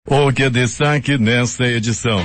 O que é destaque nesta edição?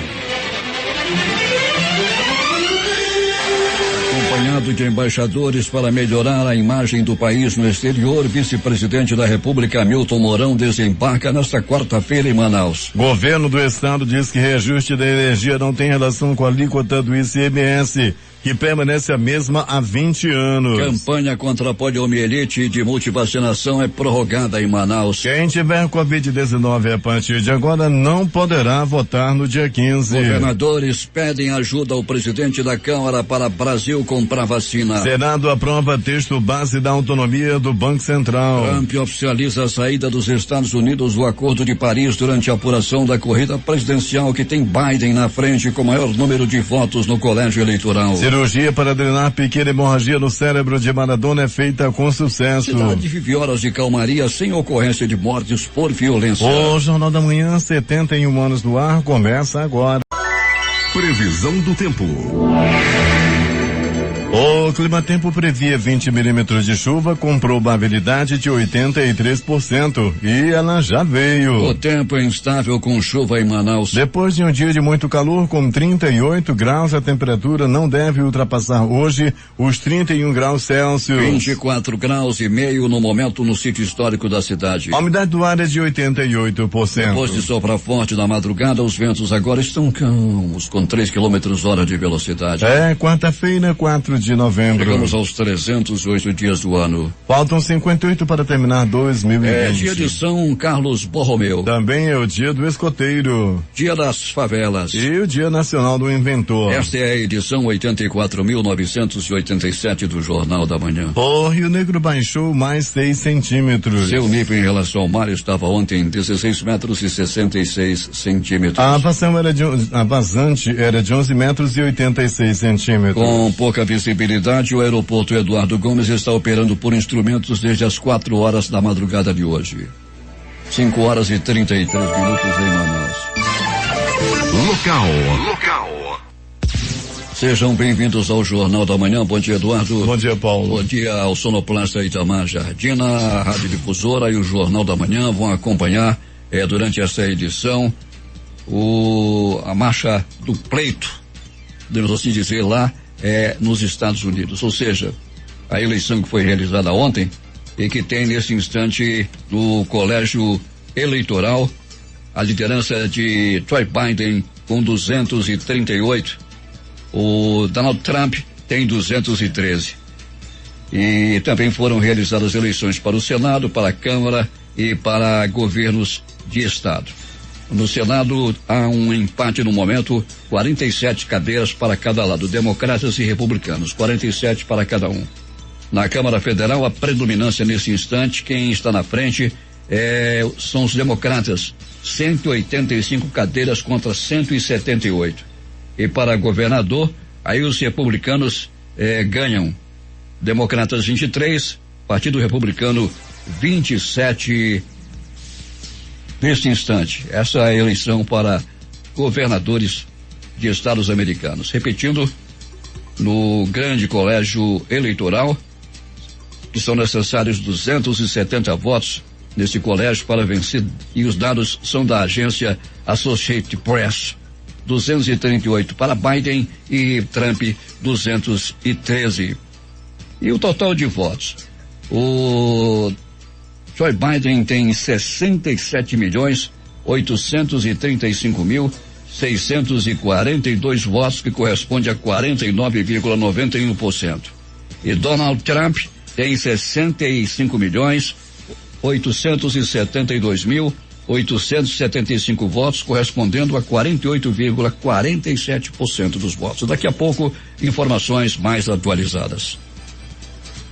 Acompanhado de embaixadores para melhorar a imagem do país no exterior, vice-presidente da República Hamilton Mourão desembarca nesta quarta-feira em Manaus. Governo do estado diz que reajuste da energia não tem relação com a alíquota do ICMS, que permanece a mesma há 20 anos. Campanha contra a poliomielite de multivacinação é prorrogada em Manaus. Quem tiver Covid-19 a partir de agora não poderá votar no dia 15. Governadores pedem ajuda ao presidente da Câmara para Brasil comprar vacina. Senado aprova texto base da autonomia do Banco Central. Trump oficializa a saída dos Estados Unidos do Acordo de Paris durante a apuração da corrida presidencial que tem Biden na frente com maior número de votos no colégio eleitoral. Cirurgia para drenar pequena hemorragia no cérebro de Maradona é feita com sucesso. Cidade vive horas de calmaria sem ocorrência de mortes por violência. O Jornal da Manhã, 71 anos no ar, começa agora. Previsão do tempo. O Climatempo previa 20 milímetros de chuva com probabilidade de 83% e ela já veio. O tempo é instável com chuva em Manaus. Depois de um dia de muito calor com 38 graus, a temperatura não deve ultrapassar hoje os 31 graus Celsius. 24 graus e meio no momento no sítio histórico da cidade. A umidade do ar é de 88%. Depois de soprar forte na madrugada, os ventos agora estão calmos, com 3 km/h de velocidade. É quarta-feira, 4 de novembro. Chegamos aos 308 dias do ano. Faltam 58 para terminar 2020. É dia de São Carlos Borromeu. Também é o dia do escoteiro. Dia das favelas. E o dia nacional do inventor. Esta é a edição 84.987 do Jornal da Manhã. O Rio Negro baixou mais 6 centímetros. Seu nível em relação ao mar estava ontem em 16 metros e 66 centímetros. A vazante era de 11 metros e 86 centímetros. Com pouca visibilidade, o aeroporto Eduardo Gomes está operando por instrumentos desde as 4 horas da madrugada de hoje. 5 horas e 33 minutos em Manaus. Local. Sejam bem-vindos ao Jornal da Manhã. Bom dia, Eduardo. Bom dia, Paulo. Bom dia ao sonoplasta Itamar Jardina. A Rádio Difusora e o Jornal da Manhã vão acompanhar durante essa edição a marcha do pleito, podemos assim dizer, lá nos Estados Unidos, ou seja, a eleição que foi realizada ontem e que tem nesse instante no colégio eleitoral a liderança de Joe Biden com 238, o Donald Trump tem 213. E também foram realizadas eleições para o Senado, para a Câmara e para governos de estado. No Senado há um empate no momento, 47 cadeiras para cada lado, democratas e republicanos, 47 para cada um. Na Câmara Federal, a predominância nesse instante, quem está na frente são os democratas, 185 cadeiras contra 178. E para governador, aí os republicanos ganham, democratas 23, Partido Republicano 27. Neste instante, essa é a eleição para governadores de estados americanos. Repetindo, no grande colégio eleitoral, que são necessários 270 votos nesse colégio para vencer, e os dados são da agência Associated Press. 238 para Biden e Trump 213. E o total de votos? O Joe Biden tem 67.835.642 votos, que corresponde a 49,91%. E Donald Trump tem 65.872.875 votos, correspondendo a 48,47% dos votos. Daqui a pouco, informações mais atualizadas.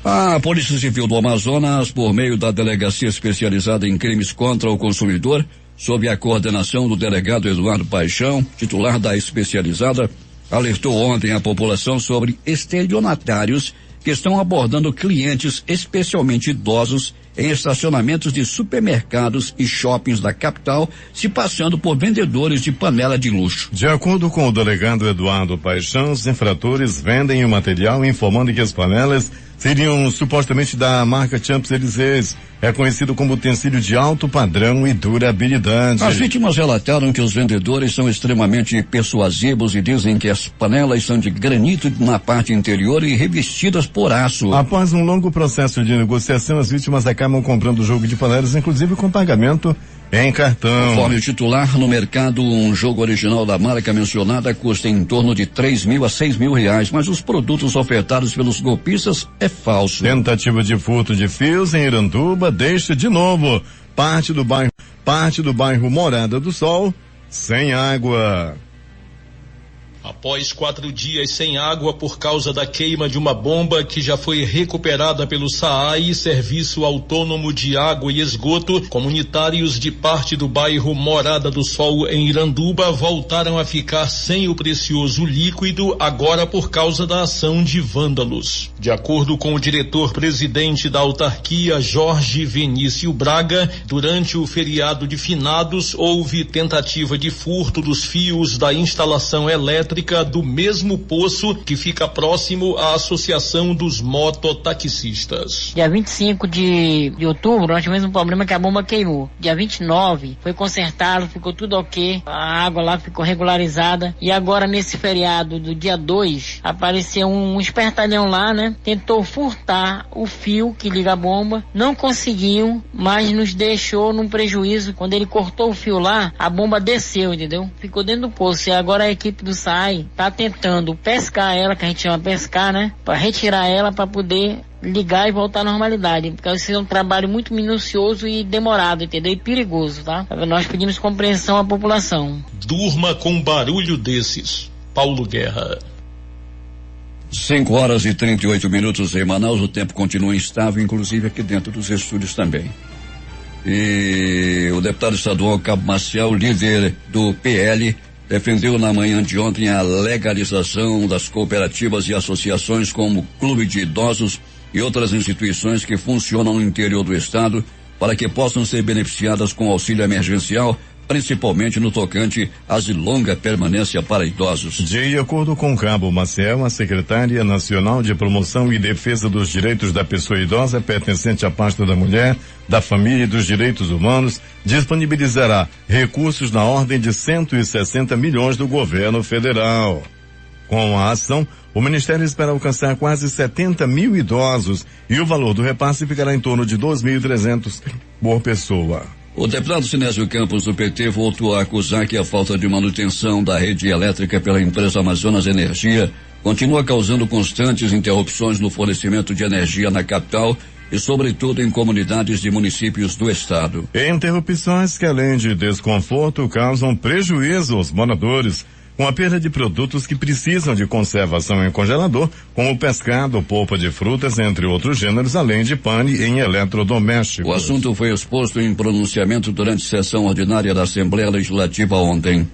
A Polícia Civil do Amazonas, por meio da Delegacia Especializada em Crimes contra o Consumidor, sob a coordenação do delegado Eduardo Paixão, titular da especializada, alertou ontem a população sobre estelionatários que estão abordando clientes, especialmente idosos, em estacionamentos de supermercados e shoppings da capital, se passando por vendedores de panela de luxo. De acordo com o delegado Eduardo Paixão, os infratores vendem o material informando que as panelas seriam supostamente da marca Champs-Élysées. É conhecido como utensílio de alto padrão e durabilidade. As vítimas relataram que os vendedores são extremamente persuasivos e dizem que as panelas são de granito na parte interior e revestidas por aço. Após um longo processo de negociação, as vítimas acabam comprando o jogo de panelas, inclusive com pagamento em cartão. Conforme o titular, no mercado, um jogo original da marca mencionada custa em torno de 3.000 a 6.000 reais, mas os produtos ofertados pelos golpistas é falso. Tentativa de furto de fios em Iranduba deixa de novo parte do bairro Morada do Sol sem água. Após 4 dias sem água por causa da queima de uma bomba que já foi recuperada pelo SAAI, Serviço Autônomo de Água e Esgoto, comunitários de parte do bairro Morada do Sol em Iranduba voltaram a ficar sem o precioso líquido agora por causa da ação de vândalos. De acordo com o diretor-presidente da autarquia, Jorge Vinícius Braga, durante o feriado de finados houve tentativa de furto dos fios da instalação elétrica do mesmo poço que fica próximo à Associação dos Mototaxistas. Dia 25 de outubro, nós tivemos um problema que a bomba queimou. Dia 29 foi consertado, ficou tudo ok, a água lá ficou regularizada. E agora nesse feriado do dia 2, apareceu um espertalhão lá, né? Tentou furtar o fio que liga a bomba, não conseguiu, mas nos deixou num prejuízo. Quando ele cortou o fio lá, a bomba desceu, entendeu? Ficou dentro do poço. E agora a equipe do SAAI tá tentando pescar ela, que a gente chama pescar, né? Para retirar ela para poder ligar e voltar à normalidade, porque isso é um trabalho muito minucioso e demorado, entendeu? E perigoso, tá? Nós pedimos compreensão à população. Durma com um barulho desses. Paulo Guerra. 5h38 em Manaus, o tempo continua instável, inclusive aqui dentro dos estúdios também. E o deputado estadual Cabo Maciel, líder do PL, defendeu na manhã de ontem a legalização das cooperativas e associações como Clube de Idosos e outras instituições que funcionam no interior do estado para que possam ser beneficiadas com auxílio emergencial, principalmente no tocante às de longa permanência para idosos. De acordo com Cabo Maciel, a secretária nacional de promoção e defesa dos direitos da pessoa idosa, pertencente à pasta da mulher, da família e dos direitos humanos, disponibilizará recursos na ordem de 160 milhões do governo federal. Com a ação, o Ministério espera alcançar quase 70 mil idosos e o valor do repasse ficará em torno de 2.300 por pessoa. O deputado Sinésio Campos, do PT, voltou a acusar que a falta de manutenção da rede elétrica pela empresa Amazonas Energia continua causando constantes interrupções no fornecimento de energia na capital e, sobretudo, em comunidades de municípios do estado. Interrupções que, além de desconforto, causam prejuízo aos moradores, com a perda de produtos que precisam de conservação em congelador, como pescado, polpa de frutas, entre outros gêneros, além de pane em eletrodomésticos. O assunto foi exposto em pronunciamento durante sessão ordinária da Assembleia Legislativa ontem.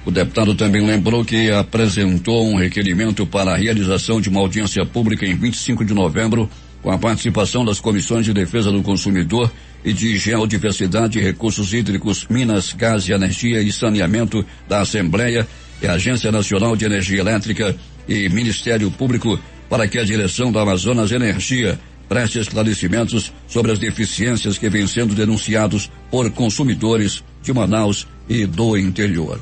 O deputado também lembrou que apresentou um requerimento para a realização de uma audiência pública em 25 de novembro, com a participação das comissões de defesa do consumidor e de geodiversidade, recursos hídricos, minas, gás e energia e saneamento da Assembleia e Agência Nacional de Energia Elétrica e Ministério Público, para que a direção da Amazonas Energia preste esclarecimentos sobre as deficiências que vêm sendo denunciados por consumidores de Manaus e do interior.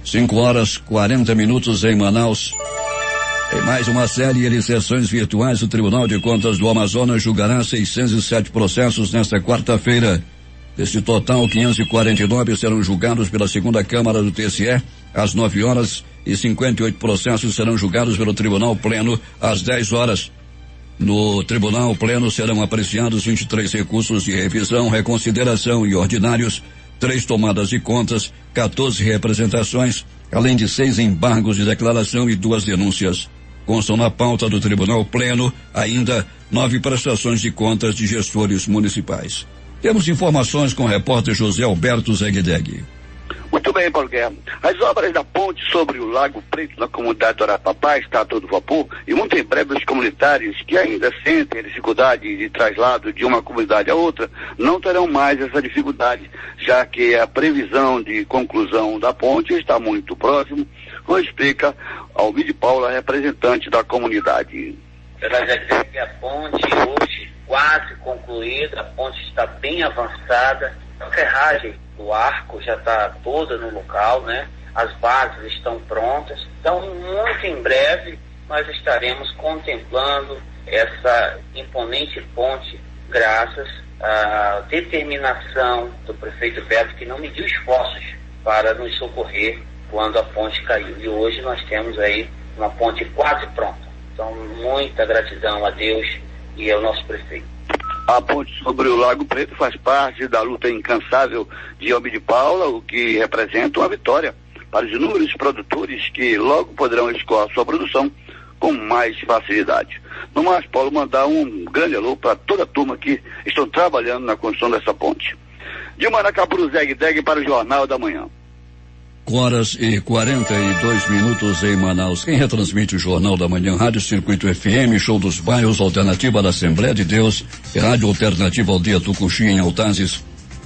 5h40 em Manaus. Em mais uma série de sessões virtuais, o Tribunal de Contas do Amazonas julgará 607 processos nesta quarta-feira. Desse total, 549 serão julgados pela segunda Câmara do TSE às 9h e 58 processos serão julgados pelo Tribunal Pleno às 10h. No Tribunal Pleno serão apreciados 23 recursos de revisão, reconsideração e ordinários, 3 tomadas de contas, 14 representações, além de 6 embargos de declaração e 2 denúncias. Constam na pauta do Tribunal Pleno ainda 9 prestações de contas de gestores municipais. Temos informações com o repórter José Alberto Zegdeg. Muito bem, Paulo Guerra. As obras da ponte sobre o Lago Preto na comunidade do Arapapá está a todo vapor e muito em breve os comunitários que ainda sentem a dificuldade de traslado de uma comunidade a outra não terão mais essa dificuldade, já que a previsão de conclusão da ponte está muito próximo, como explica Almir Paula, representante da comunidade. Eu já dizer que a ponte hoje quase concluída, a ponte está bem avançada, a ferragem do arco já está toda no local, né? As bases estão prontas, então muito em breve nós estaremos contemplando essa imponente ponte graças à determinação do prefeito Beto, que não mediu esforços para nos socorrer quando a ponte caiu. E hoje nós temos aí uma ponte quase pronta. Então, muita gratidão a Deus e ao nosso prefeito. A ponte sobre o Lago Preto faz parte da luta incansável de Almir Paula, o que representa uma vitória para os inúmeros produtores que logo poderão escoar sua produção com mais facilidade. No mais, Paulo, mandar um grande alô para toda a turma que estão trabalhando na construção dessa ponte. De Maracapuru, Zeg para o Jornal da Manhã. Horas e 42 minutos em Manaus. Quem retransmite o Jornal da Manhã, Rádio Circuito FM, Show dos Bairros, Alternativa da Assembleia de Deus, Rádio Alternativa Aldeia Tucuxi em Altazes,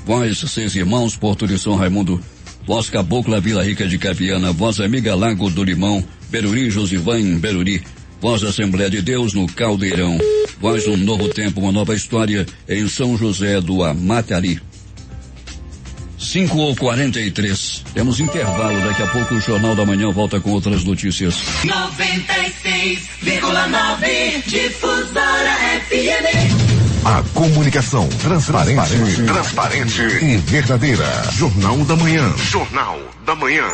Voz Seis Irmãos, Porto de São Raimundo, Voz Cabocla Vila Rica de Capiana, Voz Amiga Lago do Limão, Beruri Josivan em Beruri, Voz da Assembleia de Deus no Caldeirão, Voz um Novo Tempo, uma nova história em São José do Amatari. 5h43. Temos intervalo, daqui a pouco o Jornal da Manhã volta com outras notícias. 96,9 Difusora FM. A comunicação transparente e verdadeira. Jornal da Manhã. Jornal da Manhã.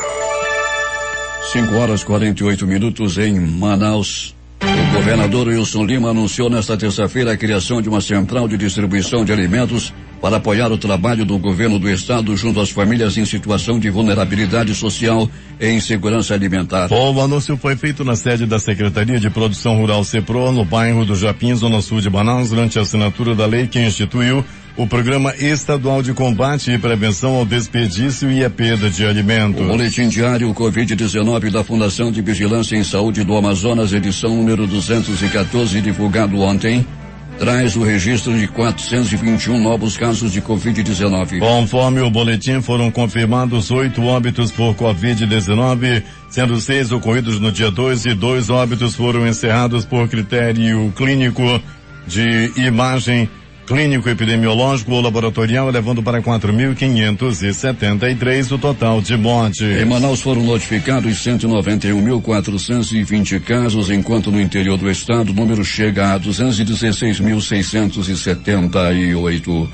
5h48 em Manaus. O governador Wilson Lima anunciou nesta terça-feira a criação de uma central de distribuição de alimentos para apoiar o trabalho do governo do estado junto às famílias em situação de vulnerabilidade social e insegurança alimentar. O anúncio foi feito na sede da Secretaria de Produção Rural CEPRO, no bairro do Japim, zona sul de Manaus, durante a assinatura da lei que instituiu o Programa Estadual de Combate e Prevenção ao Desperdício e à Perda de Alimentos. O boletim diário Covid-19 da Fundação de Vigilância em Saúde do Amazonas, edição número 214, divulgado ontem, traz o registro de 421 novos casos de Covid-19. Conforme o boletim, foram confirmados 8 óbitos por Covid-19, sendo 6 ocorridos no dia 2 e 2 óbitos foram encerrados por critério clínico de imagem clínico-epidemiológico ou laboratorial, elevando para 4.573 o total de mortes. Em Manaus foram notificados 191.420 casos, enquanto no interior do estado o número chega a 216.678.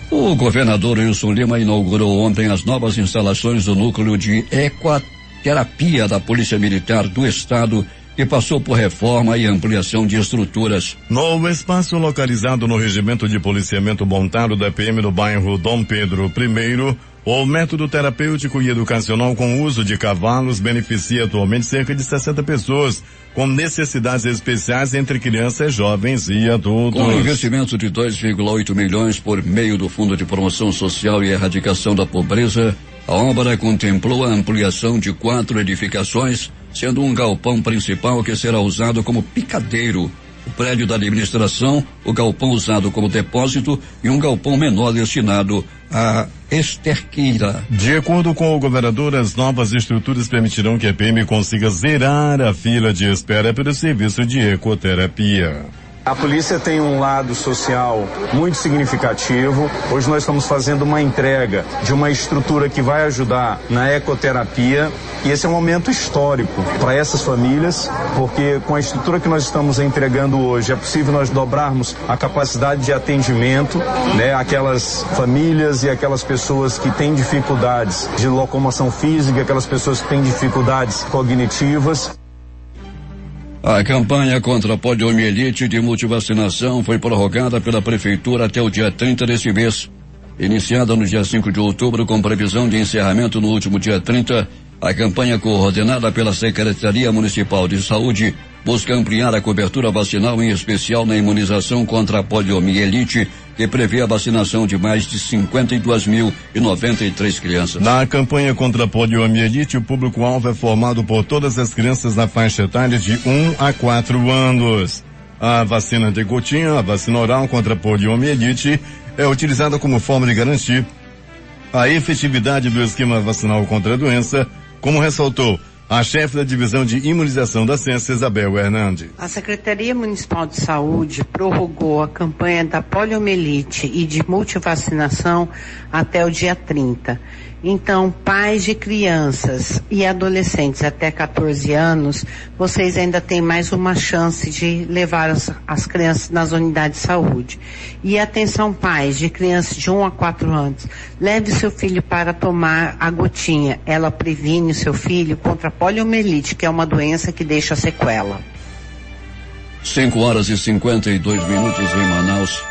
O governador Wilson Lima inaugurou ontem as novas instalações do núcleo de ecoterapia da Polícia Militar do Estado, que passou por reforma e ampliação de estruturas. Novo espaço localizado no Regimento de Policiamento Montado da PM no bairro Dom Pedro I, o método terapêutico e educacional com uso de cavalos beneficia atualmente cerca de 60 pessoas com necessidades especiais entre crianças, jovens e adultos. Com investimento de 2,8 milhões por meio do Fundo de Promoção Social e Erradicação da Pobreza, a obra contemplou a ampliação de 4 edificações, sendo um galpão principal que será usado como picadeiro, o prédio da administração, o galpão usado como depósito e um galpão menor destinado à esterqueira. De acordo com o governador, as novas estruturas permitirão que a PM consiga zerar a fila de espera pelo serviço de ecoterapia. A polícia tem um lado social muito significativo. Hoje nós estamos fazendo uma entrega de uma estrutura que vai ajudar na ecoterapia, e esse é um momento histórico para essas famílias, porque com a estrutura que nós estamos entregando hoje é possível nós dobrarmos a capacidade de atendimento, né, aquelas famílias e aquelas pessoas que têm dificuldades de locomoção física, aquelas pessoas que têm dificuldades cognitivas. A campanha contra a poliomielite de multivacinação foi prorrogada pela Prefeitura até o dia 30 deste mês. Iniciada no dia 5 de outubro, com previsão de encerramento no último dia 30, a campanha coordenada pela Secretaria Municipal de Saúde busca ampliar a cobertura vacinal, em especial na imunização contra a poliomielite, que prevê a vacinação de mais de 52.093 crianças. Na campanha contra a poliomielite, o público-alvo é formado por todas as crianças na faixa etária de 1 a 4 anos. A vacina de gotinha, a vacina oral contra a poliomielite, é utilizada como forma de garantir a efetividade do esquema vacinal contra a doença, como ressaltou a chefe da divisão de imunização da Ciência, Isabel Hernandes. A Secretaria Municipal de Saúde prorrogou a campanha da poliomielite e de multivacinação até o dia 30. Então, pais de crianças e adolescentes até 14 anos, vocês ainda têm mais uma chance de levar as crianças nas unidades de saúde. E atenção, pais de crianças de 1 a 4 anos, leve seu filho para tomar a gotinha. Ela previne o seu filho contra a poliomielite, que é uma doença que deixa sequela. 5h52 em Manaus.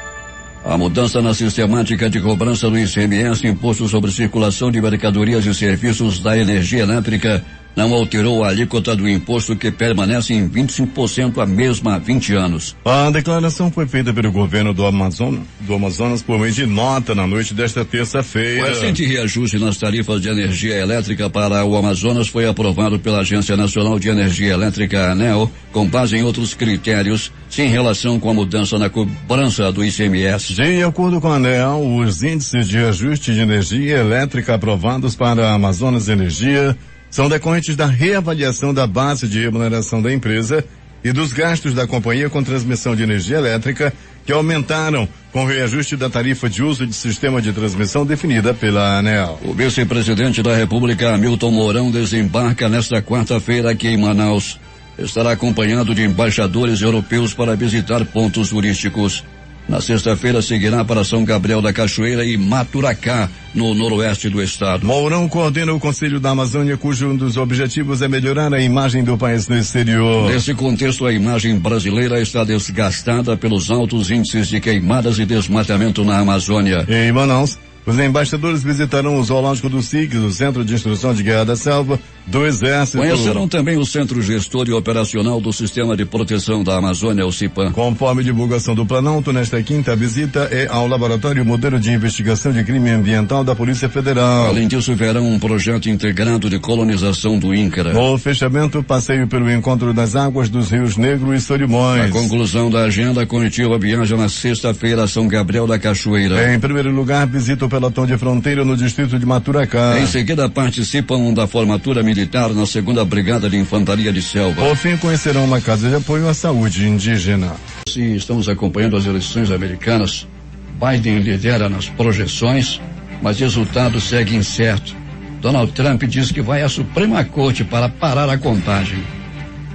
A mudança na sistemática de cobrança do ICMS, Imposto sobre Circulação de Mercadorias e Serviços da Energia Elétrica, não alterou a alíquota do imposto, que permanece em 25%, a mesma há 20 anos. A declaração foi feita pelo governo do Amazonas por meio de nota na noite desta terça-feira. O recente reajuste nas tarifas de energia elétrica para o Amazonas foi aprovado pela Agência Nacional de Energia Elétrica, ANEEL, com base em outros critérios, sem relação com a mudança na cobrança do ICMS. De acordo com a ANEEL, os índices de ajuste de energia elétrica aprovados para a Amazonas Energia são decorrentes da reavaliação da base de remuneração da empresa e dos gastos da companhia com transmissão de energia elétrica, que aumentaram com o reajuste da tarifa de uso de sistema de transmissão definida pela ANEEL. O vice-presidente da República, Hamilton Mourão, desembarca nesta quarta-feira aqui em Manaus. Estará acompanhado de embaixadores europeus para visitar pontos turísticos. Na sexta-feira seguirá para São Gabriel da Cachoeira e Maturacá, no noroeste do estado. Mourão coordena o Conselho da Amazônia, cujo um dos objetivos é melhorar a imagem do país no exterior. Nesse contexto, a imagem brasileira está desgastada pelos altos índices de queimadas e desmatamento na Amazônia. Em Manaus, os embaixadores visitarão o Zoológico do SIG, o Centro de Instrução de Guerra da Selva, do Exército. Conhecerão também o Centro Gestor e Operacional do Sistema de Proteção da Amazônia, o CIPAM. Conforme divulgação do Planalto, nesta quinta, a visita é ao Laboratório Modelo de Investigação de Crime Ambiental da Polícia Federal. Além disso, verão um projeto integrado de colonização do INCRA. No fechamento, passeio pelo encontro das águas dos rios Negro e Solimões. A conclusão da agenda, a comitiva viaja na sexta-feira a São Gabriel da Cachoeira. Em primeiro lugar, visita o pelotão de fronteira no distrito de Maturacá. Em seguida, participam da formatura militar na 2ª Brigada de Infantaria de Selva. Por fim, conhecerão uma casa de apoio à saúde indígena. Se estamos acompanhando as eleições americanas, Biden lidera nas projeções, mas resultado segue incerto. Donald Trump diz que vai à Suprema Corte para parar a contagem.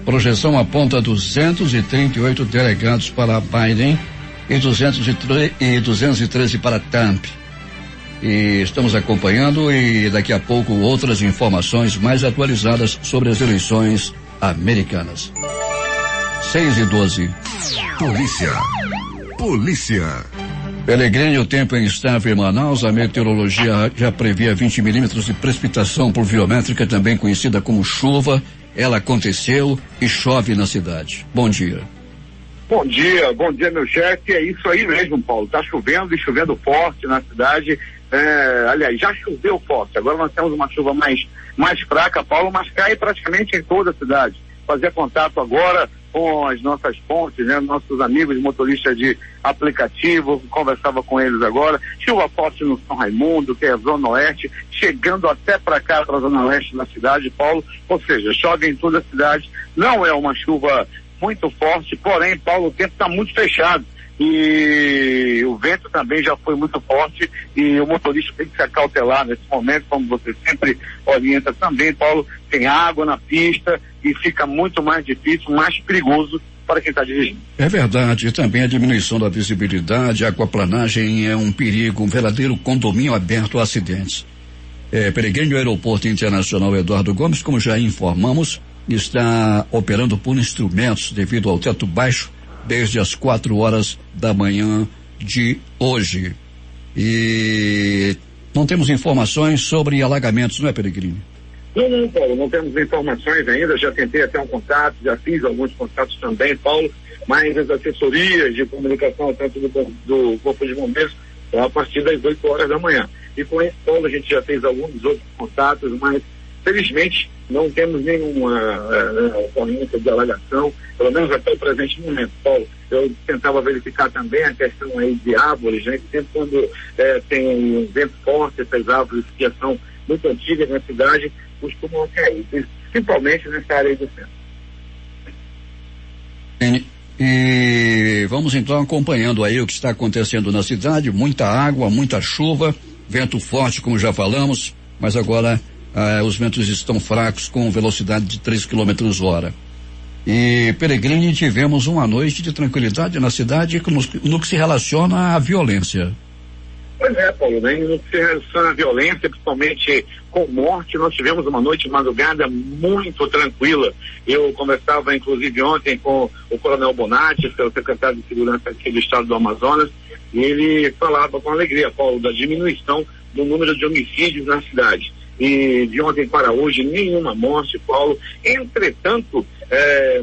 Projeção aponta 238 delegados para Biden e 213 para Trump. E estamos acompanhando, e daqui a pouco outras informações mais atualizadas sobre as eleições americanas. 6:12. Polícia. Peregrine, o tempo é instável em Manaus. A meteorologia já previa 20 milímetros de precipitação pluviométrica, também conhecida como chuva. Ela aconteceu e chove na cidade. Bom dia. Bom dia, meu chefe. É isso aí mesmo, Paulo. Tá chovendo e chovendo forte na cidade. Aliás, já choveu forte. Agora nós temos uma chuva mais fraca, Paulo, mas cai praticamente em toda a cidade. Fazer contato agora com as nossas pontes, né? Nossos amigos motoristas de aplicativo, conversava com eles agora. Chuva forte no São Raimundo, que é a Zona Oeste, chegando até para cá, para a Zona Oeste da cidade, Paulo. Ou seja, chove em toda a cidade. Não é uma chuva muito forte, porém, Paulo, o tempo está muito fechado. E o vento também já foi muito forte e o motorista tem que se acautelar nesse momento, como você sempre orienta também, Paulo. Tem água na pista e fica muito mais difícil, mais perigoso para quem está dirigindo. É verdade, e também a diminuição da visibilidade, a aquaplanagem é um perigo, um verdadeiro condomínio aberto a acidentes. Peregrine, o Aeroporto Internacional Eduardo Gomes, como já informamos, está operando por instrumentos devido ao teto baixo desde as 4 horas da manhã de hoje. E não temos informações sobre alagamentos, não é, Peregrine? Não, Paulo, não temos informações ainda. Já tentei até um contato, já fiz alguns contatos também, Paulo, mas as assessorias de comunicação, tanto do Corpo de Bombeiros, a partir das 8 horas da manhã. E com esse, Paulo, a gente já fez alguns outros contatos, mas felizmente não temos nenhuma ocorrência de alagação, pelo menos até o presente momento, Paulo. Eu tentava verificar também a questão aí de árvores, né? Sempre quando tem um vento forte, essas árvores que já são muito antigas na cidade, costumam cair. principalmente nessa área do centro. E vamos então acompanhando aí o que está acontecendo na cidade, muita água, muita chuva, vento forte, como já falamos, mas agora os ventos estão fracos com velocidade de 3 km/h. E, Peregrini, tivemos uma noite de tranquilidade na cidade no que se relaciona à violência. Pois é, Paulo, né? No que se relaciona à violência, principalmente com morte, nós tivemos uma noite de madrugada muito tranquila. Eu conversava, inclusive, ontem com o Coronel Bonatti, que é o secretário de Segurança aqui do Estado do Amazonas, e ele falava com alegria, Paulo, da diminuição do número de homicídios na cidade. E de ontem para hoje, nenhuma morte, Paulo. Entretanto,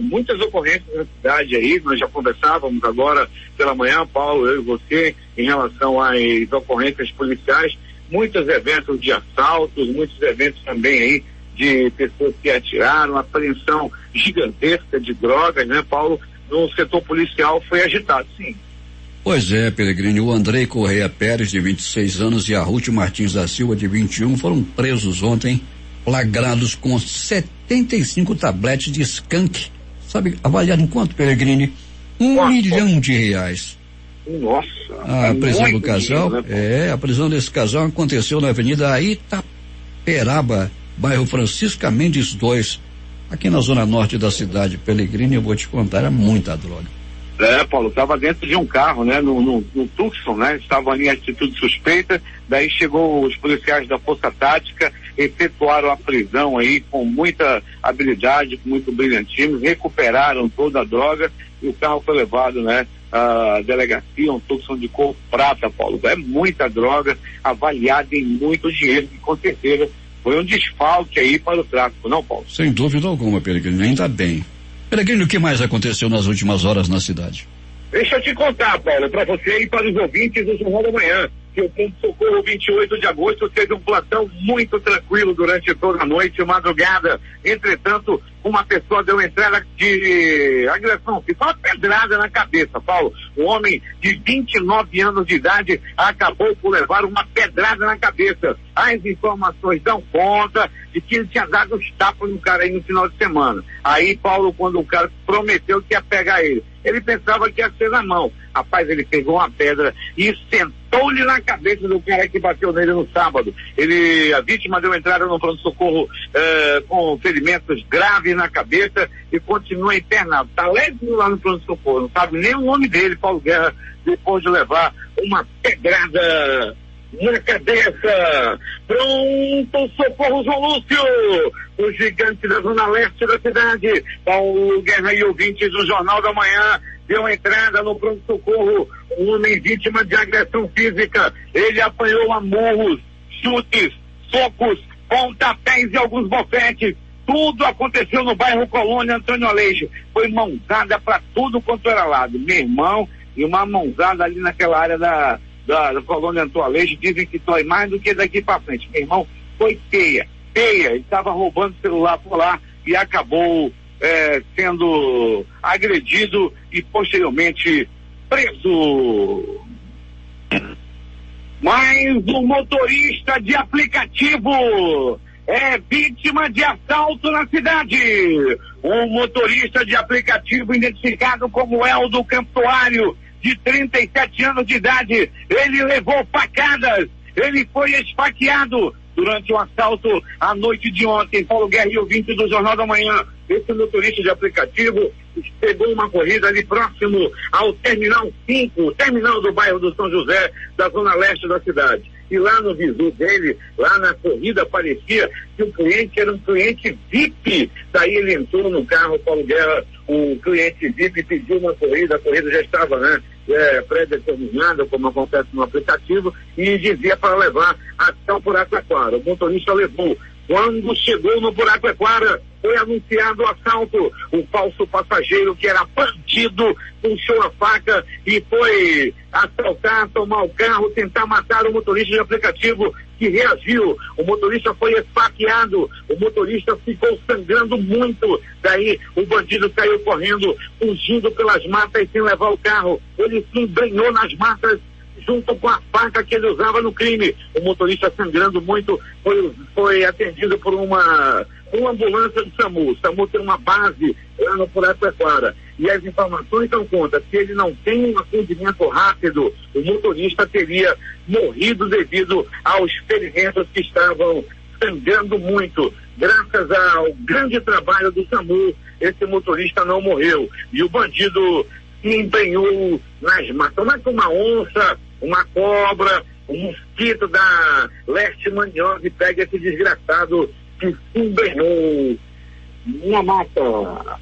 muitas ocorrências na cidade aí, nós já conversávamos agora pela manhã, Paulo, eu e você, em relação às ocorrências policiais, muitos eventos de assaltos, muitos eventos também aí de pessoas que atiraram, apreensão gigantesca de drogas, né, Paulo? No setor policial foi agitado, sim. Pois é, Peregrini, o Andrei Correia Pérez, de 26 anos, e a Ruth Martins da Silva, de 21, foram presos ontem, flagrados com 75 tabletes de skunk. Sabe, avaliado em quanto, Peregrini? R$1 milhão. Nossa. A prisão do casal, dinheiro, né? A prisão desse casal aconteceu na Avenida Itaperaba, bairro Francisca Mendes 2, aqui na zona norte da cidade. Peregrini, eu vou te contar, era muita droga. Paulo, estava dentro de um carro, né, no Tucson, né, estavam ali em atitude suspeita, daí chegou os policiais da Força Tática, efetuaram a prisão aí com muita habilidade, com muito brilhantismo, recuperaram toda a droga e o carro foi levado, né, à delegacia, um Tucson de cor prata, Paulo. É muita droga, avaliada em muito dinheiro, e com certeza foi um desfalque aí para o tráfico, não, Paulo? Sem dúvida alguma, Peregrino, ainda bem. Peregrino, o que mais aconteceu nas últimas horas na cidade? Deixa eu te contar, Paulo, para você e para os ouvintes do Jornal da Manhã, que o Ponto Socorro 28 de agosto teve um plantão muito tranquilo durante toda a noite e madrugada. Entretanto, uma pessoa deu entrada de agressão, ficou uma pedrada na cabeça, Paulo. Um homem de 29 anos de idade acabou por levar uma pedrada na cabeça. As informações dão conta de que ele tinha dado uns tapas no cara aí no final de semana. Aí, Paulo, quando o cara prometeu que ia pegar ele pensava que ia ser na mão. Rapaz, ele pegou uma pedra e sentou-lhe na cabeça do cara que bateu nele no sábado. A vítima deu entrada no pronto-socorro com ferimentos graves na cabeça e continua internado. Tá levinho lá no pronto-socorro, não sabe nem o nome dele, Paulo Guerra, depois de levar uma pedrada na cabeça. Pronto socorro, João Lúcio, o gigante da zona leste da cidade. Paulo Guerra e ouvintes do Jornal da Manhã, deu entrada no pronto socorro um homem vítima de agressão física. Ele apanhou a murros, chutes, socos, pontapés e alguns bofetes. Tudo aconteceu no bairro Colônia Antônio Aleixo. Foi mãozada para tudo quanto era lado, meu irmão, e uma mãozada ali naquela área da Colônia Antônio Aleixo. Dizem que dói mais do que daqui para frente. Meu irmão, foi feia. Ele estava roubando celular por lá e acabou sendo agredido e posteriormente preso. Mais um motorista de aplicativo é vítima de assalto na cidade. Um motorista de aplicativo identificado como Eldo Cantuário, de 37 anos de idade, ele levou facadas, ele foi esfaqueado durante um assalto à noite de ontem. Paulo Guerra e ouvinte do Jornal da Manhã, esse motorista de aplicativo pegou uma corrida ali próximo ao Terminal 5, terminal do bairro do São José, da zona leste da cidade. E lá no visu dele, lá na corrida, parecia que o cliente era um cliente VIP. Daí ele entrou no carro, Paulo Guerra, um cliente VIP pediu uma corrida, a corrida já estava, né, pré-determinada, como acontece no aplicativo, e dizia para levar até o Buraquara. O motorista levou. Quando chegou no Buraquara, foi anunciado o assalto. O falso passageiro, que era bandido, puxou a faca e foi assaltar, tomar o carro, tentar matar o motorista de aplicativo, que reagiu. O motorista foi esfaqueado, o motorista ficou sangrando muito. Daí o bandido saiu correndo, fugindo pelas matas sem levar o carro. Ele se embrenhou nas matas junto com a faca que ele usava no crime. O motorista, sangrando muito, foi atendido por uma ambulância do SAMU. O SAMU tem uma base lá no Puraquequara. E as informações dão conta, se ele não tem um atendimento rápido, o motorista teria morrido devido aos ferimentos que estavam sangrando muito. Graças ao grande trabalho do SAMU, esse motorista não morreu. E o bandido se empenhou nas matas, mas uma onça, uma cobra, um mosquito da leishmaniose, pega esse desgraçado que se empenhou numa mata.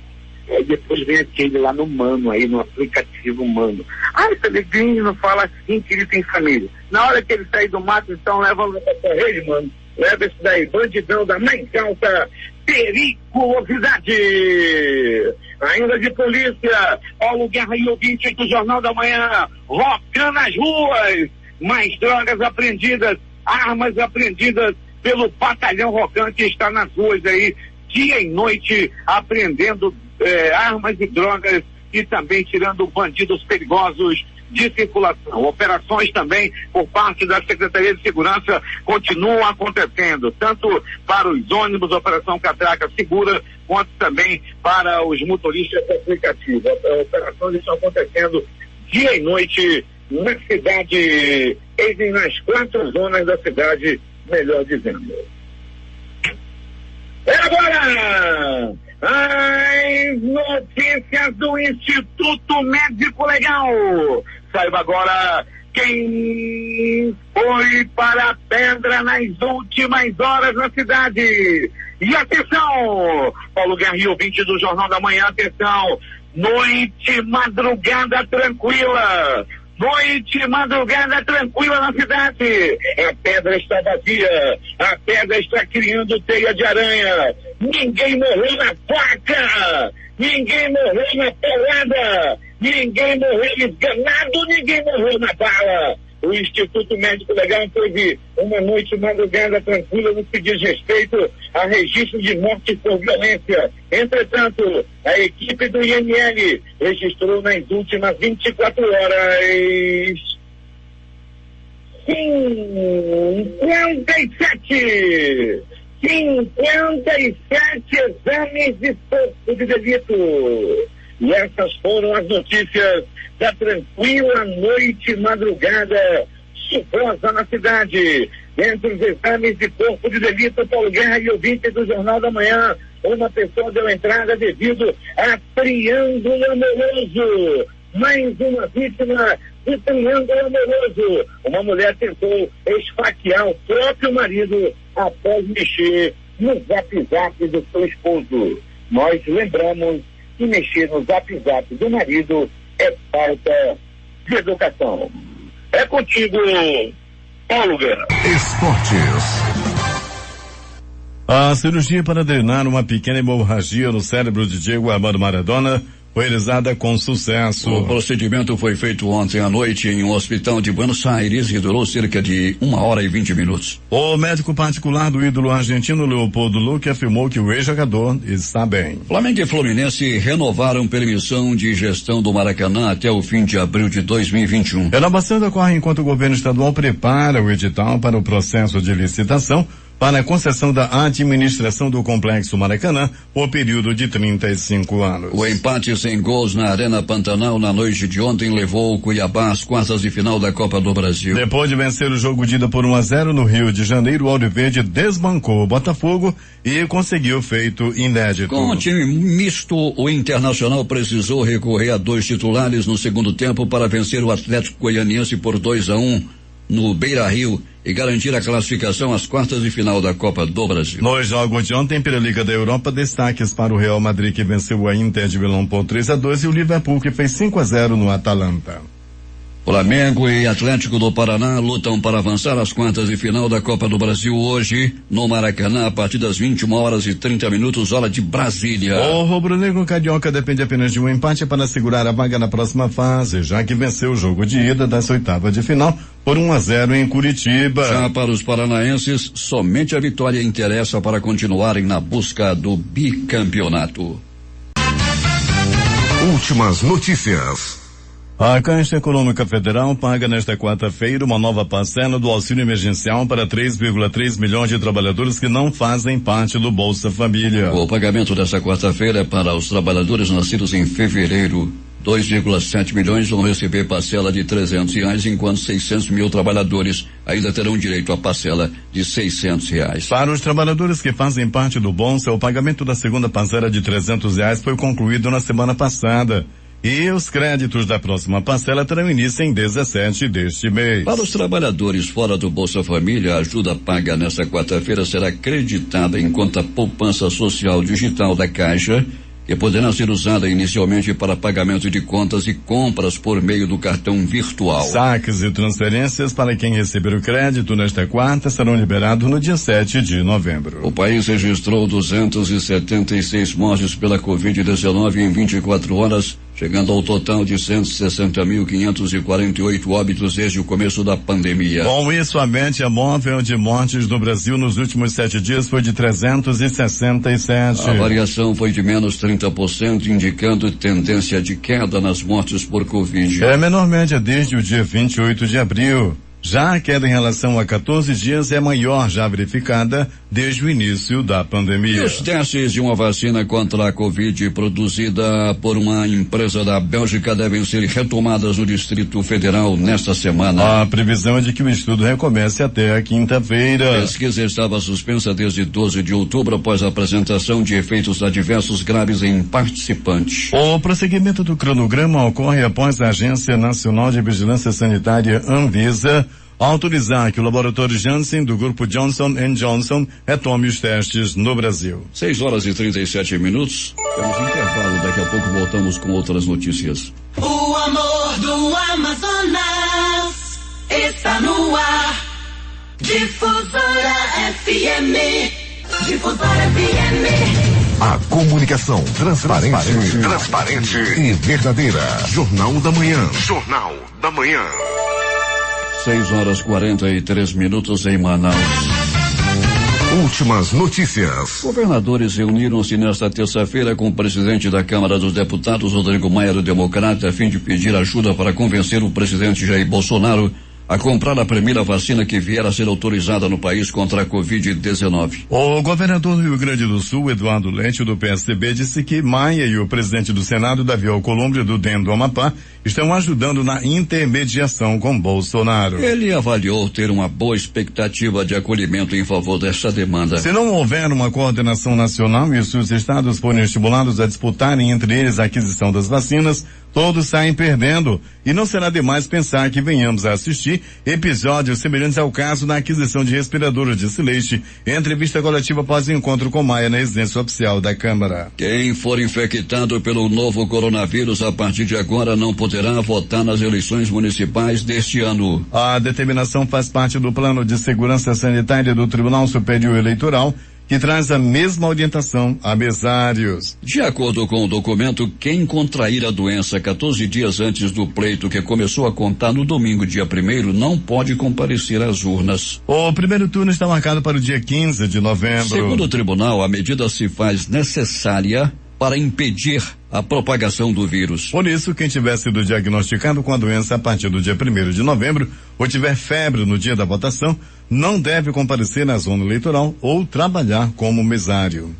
Aí depois vem aquele lá no Mano, aí no aplicativo Mano. Esse Alegrino fala assim que ele tem família. Na hora que ele sair do mato, então leva pra correr, mano. Leva esse daí, bandidão da mais alta periculosidade. Ainda de polícia, Paulo Guerra e ouvinte do Jornal da Manhã, rocando as ruas, mais drogas apreendidas, armas apreendidas pelo batalhão Rocan, que está nas ruas aí, dia e noite, apreendendo armas e drogas e também tirando bandidos perigosos de circulação. Operações também por parte da Secretaria de Segurança continuam acontecendo, tanto para os ônibus, Operação Catraca Segura, quanto também para os motoristas de aplicativo. Operações estão acontecendo dia e noite na cidade, nas 4 zonas da cidade, melhor dizendo. E agora, as notícias do Instituto Médico Legal. Saiba agora quem foi para a pedra nas últimas horas na cidade. E atenção, Paulo Guerra e ouvinte do Jornal da Manhã, atenção, noite, madrugada tranquila. Noite, madrugada tranquila na cidade. A pedra está vazia. A pedra está criando teia de aranha. Ninguém morreu na faca. Ninguém morreu na pelada. Ninguém morreu esganado. Ninguém morreu na bala. O Instituto Médico Legal teve uma noite, madrugada tranquila no que diz respeito a registro de morte por violência. Entretanto, a equipe do IML registrou nas últimas 24 horas 57 exames de corpo de delito. E essas foram as notícias da tranquila noite, madrugada chuvosa na cidade. Entre os exames de corpo de delito, Paulo Guerra e ouvinte do Jornal da Manhã, uma pessoa deu entrada devido a triângulo amoroso. Mais uma vítima de triângulo amoroso. Uma mulher tentou esfaquear o próprio marido após mexer no zap-zap do seu esposo. Nós lembramos que mexer no zap-zap do marido é falta de educação. É contigo, Paulo Guerra. Esportes. A cirurgia para drenar uma pequena hemorragia no cérebro de Diego Armando Maradona foi realizada com sucesso. O procedimento foi feito ontem à noite em um hospital de Buenos Aires e durou cerca de 1h20 minutos. O médico particular do ídolo argentino Leopoldo Luque afirmou que o ex-jogador está bem. Flamengo e Fluminense renovaram permissão de gestão do Maracanã até o fim de abril de 2021. A renovação ocorre enquanto o governo estadual prepara o edital para o processo de licitação para a concessão da administração do Complexo Maracanã por período de 35 anos. O empate sem gols na Arena Pantanal na noite de ontem levou o Cuiabá às quartas de final da Copa do Brasil. Depois de vencer o jogo de ida por 1-0 no Rio de Janeiro, o Alviverde desbancou o Botafogo e conseguiu feito inédito. Com um time misto, o Internacional precisou recorrer a 2 titulares no segundo tempo para vencer o Atlético Goianiense por 2-1 no Beira-Rio e garantir a classificação às quartas de final da Copa do Brasil. Nos jogos de ontem pela Liga da Europa, destaques para o Real Madrid, que venceu a Inter de Milão por 3-2, e o Liverpool, que fez 5-0 no Atalanta. Flamengo e Atlético do Paraná lutam para avançar às quartas de final da Copa do Brasil hoje no Maracanã a partir das 21h30, hora de Brasília. O rubro-negro carioca depende apenas de um empate para segurar a vaga na próxima fase, já que venceu o jogo de ida das oitavas de final por 1-0 em Curitiba. Já para os paranaenses, somente a vitória interessa para continuarem na busca do bicampeonato. Últimas notícias. A Caixa Econômica Federal paga nesta quarta-feira uma nova parcela do auxílio emergencial para 3,3 milhões de trabalhadores que não fazem parte do Bolsa Família. O pagamento desta quarta-feira é para os trabalhadores nascidos em fevereiro. 2,7 milhões vão receber parcela de R$300, enquanto 600 mil trabalhadores ainda terão direito à parcela de R$600. Para os trabalhadores que fazem parte do Bolsa, o pagamento da segunda parcela de R$300 foi concluído na semana passada. E os créditos da próxima parcela terão início em 17 deste mês. Para os trabalhadores fora do Bolsa Família, a ajuda paga nesta quarta-feira será creditada em conta poupança social digital da Caixa, que poderá ser usada inicialmente para pagamento de contas e compras por meio do cartão virtual. Saques e transferências para quem receber o crédito nesta quarta serão liberados no dia 7 de novembro. O país registrou 276 mortes pela Covid-19 em 24 horas, chegando ao total de 160.548 óbitos desde o começo da pandemia. Com isso, a média móvel de mortes no Brasil nos últimos 7 dias foi de 367. A variação foi de menos 30%, indicando tendência de queda nas mortes por Covid. É a menor média desde o dia 28 de abril. Já a queda em relação a 14 dias é maior já verificada desde o início da pandemia. E os testes de uma vacina contra a Covid produzida por uma empresa da Bélgica devem ser retomadas no Distrito Federal nesta semana. A previsão é de que o estudo recomece até a quinta-feira. A pesquisa estava suspensa desde 12 de outubro após a apresentação de efeitos adversos graves em participantes. O prosseguimento do cronograma ocorre após a Agência Nacional de Vigilância Sanitária, Anvisa, autorizar que o laboratório Janssen do grupo Johnson & Johnson retome os testes no Brasil. 6h37. Temos intervalo, daqui a pouco voltamos com outras notícias. O amor do Amazonas está no ar. Difusora FM. Difusora FM. A comunicação transparente e verdadeira. Jornal da Manhã. Jornal da Manhã. 6h43 em Manaus. Últimas notícias. Governadores reuniram-se nesta terça-feira com o presidente da Câmara dos Deputados, Rodrigo Maia, do Democrata, a fim de pedir ajuda para convencer o presidente Jair Bolsonaro a comprar a primeira vacina que vier a ser autorizada no país contra a Covid-19. O governador do Rio Grande do Sul, Eduardo Leite, do PSDB, disse que Maia e o presidente do Senado, Davi Alcolumbre, do DEM do Amapá, estão ajudando na intermediação com Bolsonaro. Ele avaliou ter uma boa expectativa de acolhimento em favor dessa demanda. Se não houver uma coordenação nacional e se os estados forem estimulados a disputarem entre eles a aquisição das vacinas, todos saem perdendo, e não será demais pensar que venhamos a assistir episódios semelhantes ao caso da aquisição de respiradores de Leite em entrevista coletiva após o encontro com Maia na residência oficial da Câmara. Quem for infectado pelo novo coronavírus a partir de agora não poderá votar nas eleições municipais deste ano. A determinação faz parte do plano de segurança sanitária do Tribunal Superior Eleitoral, que traz a mesma orientação a mesários. De acordo com o documento, quem contrair a doença 14 dias antes do pleito, que começou a contar no domingo, dia 1º, não pode comparecer às urnas. O primeiro turno está marcado para o dia 15 de novembro. Segundo o tribunal, a medida se faz necessária para impedir a propagação do vírus. Por isso, quem tiver sido diagnosticado com a doença a partir do dia 1º de novembro ou tiver febre no dia da votação, não deve comparecer na zona eleitoral ou trabalhar como mesário.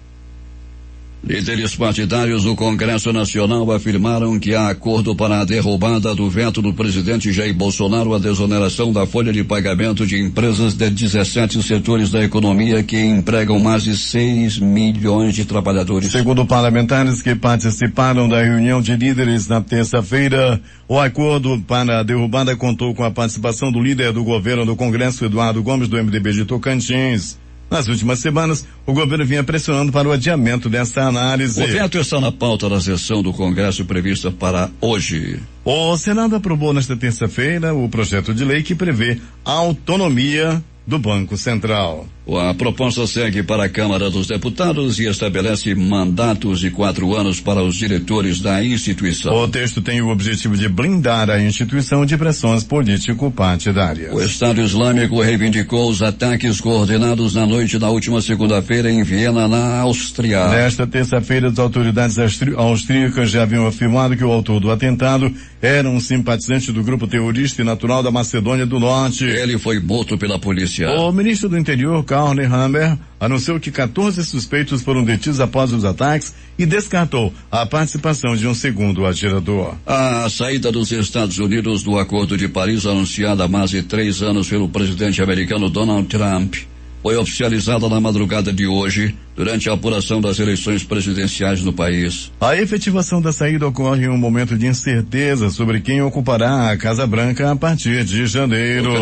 Líderes partidários do Congresso Nacional afirmaram que há acordo para a derrubada do veto do presidente Jair Bolsonaro à desoneração da folha de pagamento de empresas de 17 setores da economia que empregam mais de 6 milhões de trabalhadores. Segundo parlamentares que participaram da reunião de líderes na terça-feira, o acordo para a derrubada contou com a participação do líder do governo do Congresso, Eduardo Gomes, do MDB de Tocantins. Nas últimas semanas, o governo vinha pressionando para o adiamento dessa análise. O veto está na pauta da sessão do Congresso prevista para hoje. O Senado aprovou nesta terça-feira o projeto de lei que prevê a autonomia do Banco Central. A proposta segue para a Câmara dos Deputados e estabelece mandatos de 4 anos para os diretores da instituição. O texto tem o objetivo de blindar a instituição de pressões político-partidárias. O Estado Islâmico reivindicou os ataques coordenados na noite da última segunda-feira em Viena, na Áustria. Nesta terça-feira, as autoridades austríacas já haviam afirmado que o autor do atentado era um simpatizante do grupo terrorista e natural da Macedônia do Norte. Ele foi morto pela polícia. O ministro do Interior, Karl Nehammer, anunciou que 14 suspeitos foram detidos após os ataques e descartou a participação de um segundo atirador. A saída dos Estados Unidos do Acordo de Paris, anunciada há mais de 3 anos pelo presidente americano Donald Trump, foi oficializada na madrugada de hoje, durante a apuração das eleições presidenciais no país. A efetivação da saída ocorre em um momento de incerteza sobre quem ocupará a Casa Branca a partir de janeiro.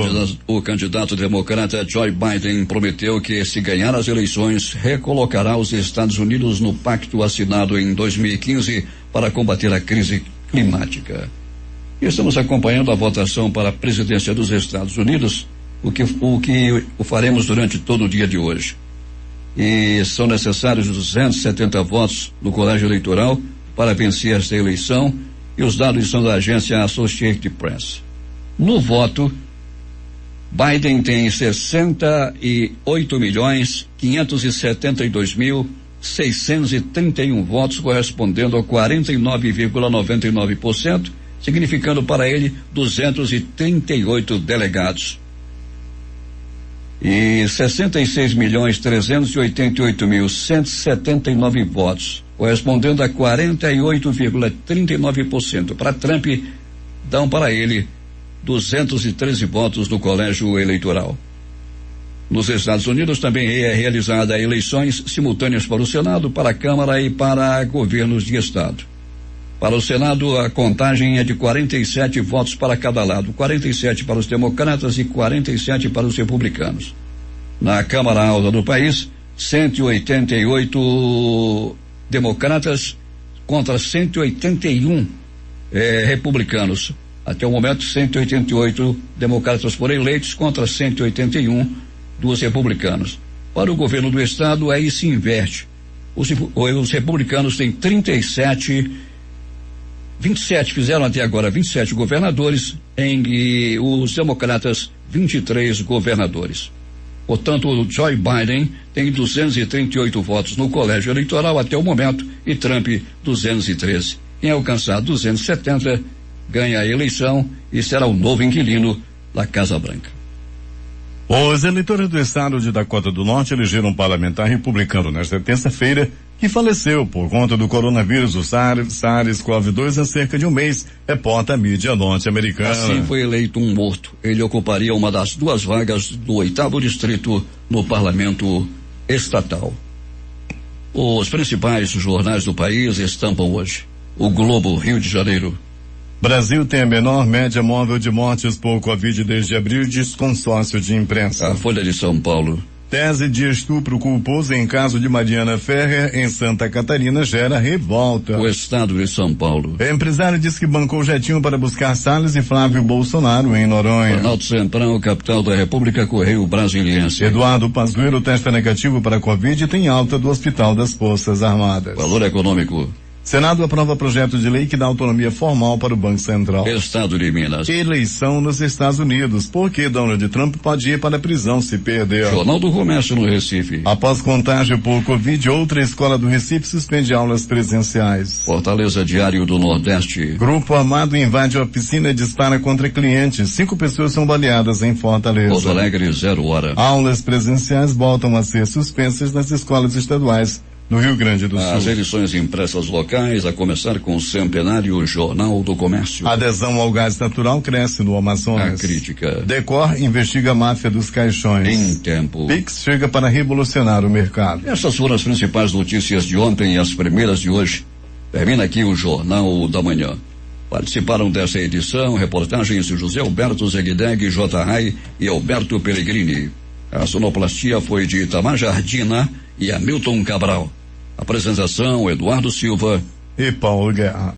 O candidato democrata Joe Biden prometeu que, se ganhar as eleições, recolocará os Estados Unidos no pacto assinado em 2015 para combater a crise climática. E estamos acompanhando a votação para a presidência dos Estados Unidos, o que faremos durante todo o dia de hoje. E são necessários 270 votos no colégio eleitoral para vencer esta eleição, e os dados são da agência Associated Press. No voto, Biden tem 68.572.631 votos, correspondendo a 49,99%, significando para ele 238 delegados. E 66.388.179 votos, correspondendo a 48,39%. Para Trump, dão para ele 213 votos no colégio eleitoral. Nos Estados Unidos também é realizada eleições simultâneas para o Senado, para a Câmara e para governos de Estado. Para o Senado, a contagem é de 47 votos para cada lado, 47 para os democratas e 47 para os republicanos. Na Câmara Alta do país, 188 democratas contra 181 republicanos. Até o momento, 188 democratas foram eleitos contra 181 dos republicanos. Para o governo do Estado, aí se inverte. Os republicanos têm 27 fizeram até agora 27 governadores, e os democratas 23 governadores. Portanto, o Joe Biden tem 238 votos no colégio eleitoral até o momento e Trump 213. Quem alcançar 270 ganha a eleição e será o novo inquilino da Casa Branca. Os eleitores do estado de Dakota do Norte elegeram um parlamentar republicano nesta terça-feira que faleceu por conta do coronavírus, o SARS-CoV-2, há cerca de um mês, reporta a mídia norte-americana. Assim foi eleito um morto. Ele ocuparia uma das 2 vagas do 8º distrito no parlamento estatal. Os principais jornais do país estampam hoje: o Globo, Rio de Janeiro. Brasil tem a menor média móvel de mortes por Covid desde abril, diz consórcio de imprensa. A Folha de São Paulo. Tese de estupro culposo em caso de Mariana Ferrer em Santa Catarina gera revolta. O Estado de São Paulo. O empresário diz que bancou jetinho para buscar Salles e Flávio Bolsonaro em Noronha. Planalto Central, capital da República, Correio Brasiliense. Eduardo Pazuello testa negativo para Covid e tem alta do Hospital das Forças Armadas. Valor Econômico. Senado aprova projeto de lei que dá autonomia formal para o Banco Central. Estado de Minas. Eleição nos Estados Unidos. Por que Donald Trump pode ir para a prisão se perder? Jornal do Comércio no Recife. Após contágio por Covid, outra escola do Recife suspende aulas presenciais. Fortaleza, Diário do Nordeste. Grupo armado invade a oficina e dispara contra clientes. 5 pessoas são baleadas em Fortaleza. Porto Alegre, 0 hora. Aulas presenciais voltam a ser suspensas nas escolas estaduais no Rio Grande do Sul. As edições impressas locais, a começar com o centenário Jornal do Comércio. A adesão ao gás natural cresce no Amazonas. A crítica. Decor investiga a máfia dos caixões. Em tempo. Pix chega para revolucionar o mercado. Essas foram as principais notícias de ontem e as primeiras de hoje. Termina aqui o Jornal da Manhã. Participaram dessa edição reportagens de José Alberto Zegdeg, J. Rai e Alberto Pellegrini. A sonoplastia foi de Itamar Jardina e Hamilton Cabral. Apresentação: Eduardo Silva e Paulo Guerra.